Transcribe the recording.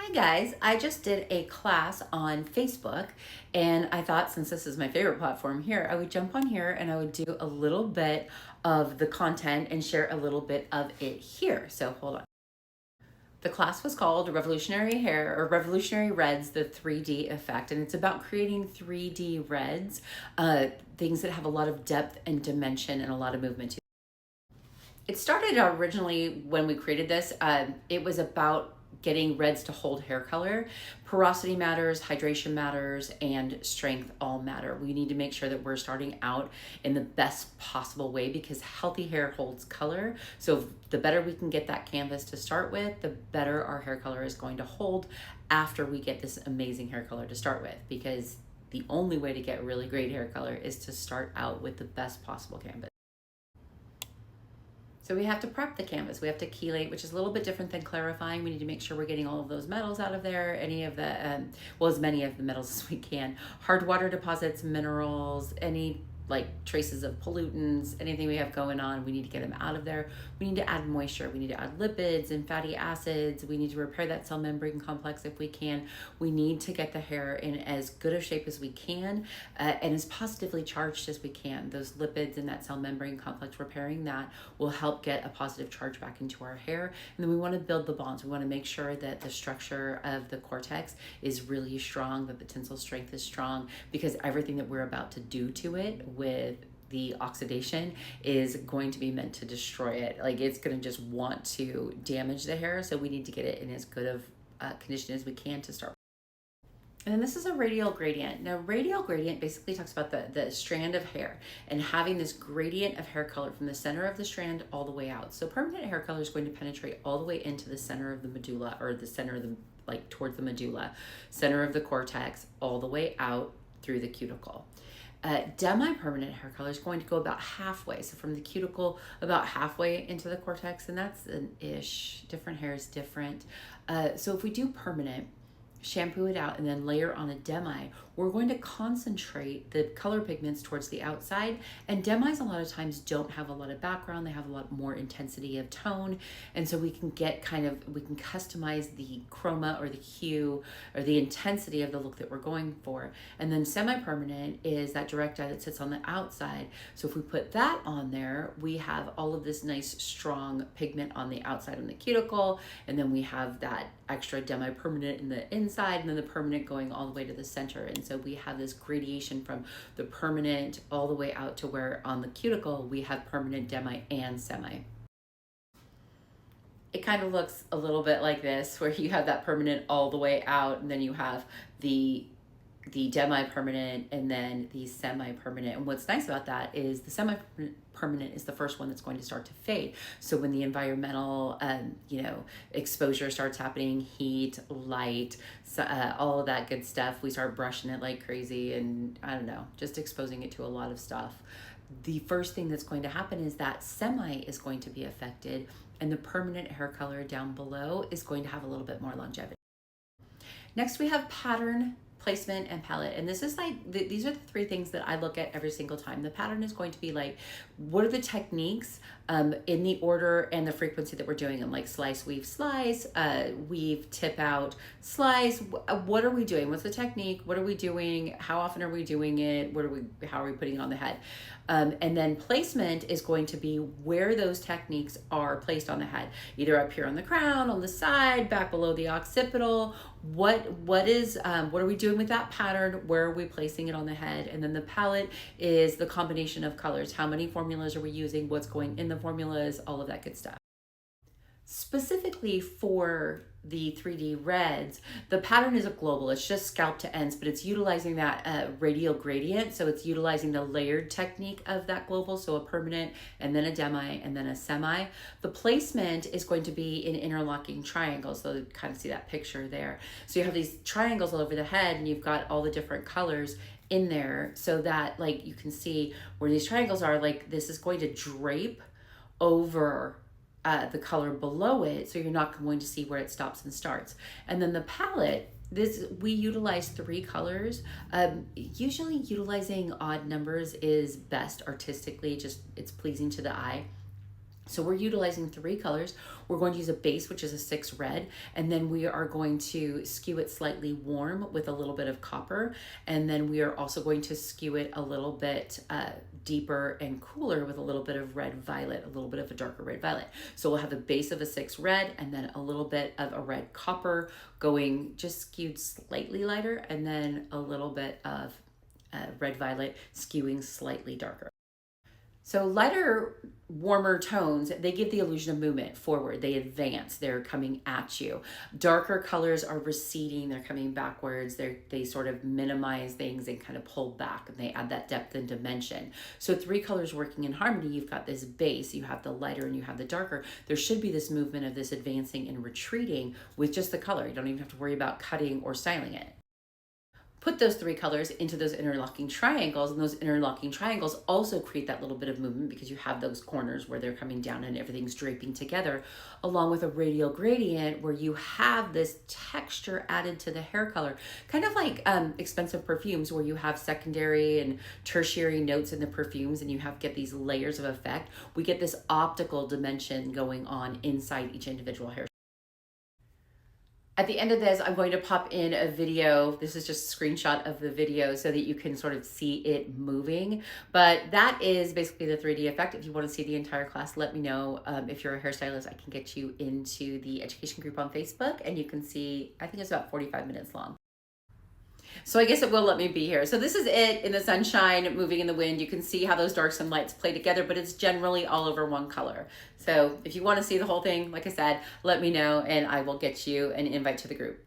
Hi guys, I just did a class on Facebook and I thought since this is my favorite platform here, I would jump on here and I would do a little bit of the content and share a little bit of it here. So hold on. The class was called Revolutionary Hair or Revolutionary Reds, the 3D effect. And it's about creating 3D reds, things that have a lot of depth and dimension and a lot of movement. It started originally when we created this. It was about getting reds to hold hair color. Porosity matters, hydration matters, and strength all matter. We need to make sure that we're starting out in the best possible way because healthy hair holds color. So the better we can get that canvas to start with, the better our hair color is going to hold after we get this amazing hair color to start with, because the only way to get really great hair color is to start out with the best possible canvas. So we have to prep the canvas. We have to chelate, which is a little bit different than clarifying. We need to make sure we're getting all of those metals out of there, any of the, well, as many of the metals as we can. Hard water deposits, minerals, any like traces of pollutants, anything we have going on, we need to get them out of there. We need to add moisture. We need to add lipids and fatty acids. We need to repair that cell membrane complex if we can. We need to get the hair in as good a shape as we can and as positively charged as we can. Those lipids and that cell membrane complex, repairing that will help get a positive charge back into our hair. And then we want to build the bonds. We want to make sure that the structure of the cortex is really strong, that the tensile strength is strong, because everything that we're about to do to it with the oxidation is going to be meant to destroy it. Like, it's going to just want to damage the hair. So we need to get it in as good of condition as we can to start. And then this is a radial gradient. Now, radial gradient basically talks about the strand of hair and having this gradient of hair color from the center of the strand all the way out. So permanent hair color is going to penetrate all the way into the center of the medulla, or the center of the, like towards the medulla, center of the cortex, all the way out through the cuticle. Demi-permanent hair color is going to go about halfway. So from the cuticle, about halfway into the cortex, and that's an ish. Different hair is different. So if we do permanent, shampoo it out, and then layer on a demi, we're going to concentrate the color pigments towards the outside. And demis a lot of times don't have a lot of background. They have a lot more intensity of tone. And so we can get we can customize the chroma or the hue or the intensity of the look that we're going for. And then semi-permanent is that direct dye that sits on the outside. So if we put that on there, we have all of this nice strong pigment on the outside on the cuticle. And then we have that extra demi-permanent in the inside, and then the permanent going all the way to the center. And so we have this gradation from the permanent all the way out to where on the cuticle we have permanent, demi, and semi. It kind of looks a little bit like this, where you have that permanent all the way out, and then you have the demi-permanent and then the semi-permanent. And what's nice about that is the semi-permanent is the first one that's going to start to fade. So when the environmental, exposure starts happening, heat, light, all of that good stuff, we start brushing it like crazy, and I don't know, just exposing it to a lot of stuff. The first thing that's going to happen is that semi is going to be affected, and the permanent hair color down below is going to have a little bit more longevity. Next, we have pattern, placement, and palette. And this is like, these are the three things that I look at every single time. The pattern is going to be like, what are the techniques in the order and the frequency that we're doing them, like slice, weave, slice, weave, tip out, slice. What are we doing? What's the technique? What are we doing? How often are we doing it? How are we putting it on the head? And then placement is going to be where those techniques are placed on the head, either up here on the crown, on the side, back below the occipital. What are we doing with that pattern? Where are we placing it on the head? And then the palette is the combination of colors. How many formulas are we using? What's going in the formulas? All of that good stuff. Specifically for the 3D reds, the pattern is a global. It's just scalp to ends, but it's utilizing that radial gradient. So it's utilizing the layered technique of that global. So a permanent, and then a demi, and then a semi. The placement is going to be in interlocking triangles. So you kind of see that picture there. So you have these triangles all over the head, and you've got all the different colors in there, so that like you can see where these triangles are, like this is going to drape over the color below it, so you're not going to see where it stops and starts. And then the palette, we utilize 3 colors. Usually utilizing odd numbers is best artistically, just it's pleasing to the eye. So we're utilizing 3 colors. We're going to use a base, which is a 6 red, and then we are going to skew it slightly warm with a little bit of copper. And then we are also going to skew it a little bit deeper and cooler with a little bit of red violet, a little bit of a darker red violet. So we'll have a base of a 6 red and then a little bit of a red copper going just skewed slightly lighter, and then a little bit of red violet skewing slightly darker. So lighter, warmer tones, they give the illusion of movement forward. They advance, they're coming at you. Darker colors are receding, they're coming backwards. They sort of minimize things and kind of pull back, and they add that depth and dimension. So 3 colors working in harmony, you've got this base, you have the lighter and you have the darker. There should be this movement of this advancing and retreating with just the color. You don't even have to worry about cutting or styling it. Put those 3 colors into those interlocking triangles, and those interlocking triangles also create that little bit of movement because you have those corners where they're coming down and everything's draping together, along with a radial gradient where you have this texture added to the hair color, kind of like expensive perfumes where you have secondary and tertiary notes in the perfumes and you get these layers of effect. We get this optical dimension going on inside each individual hair. At the end of this, I'm going to pop in a video. This is just a screenshot of the video so that you can sort of see it moving. But that is basically the 3D effect. If you want to see the entire class, let me know. If you're a hairstylist, I can get you into the education group on Facebook, and you can see, I think it's about 45 minutes long. So I guess it will let me be here. So this is it in the sunshine, moving in the wind. You can see how those darks and lights play together, but it's generally all over one color. So if you want to see the whole thing, like I said, let me know and I will get you an invite to the group.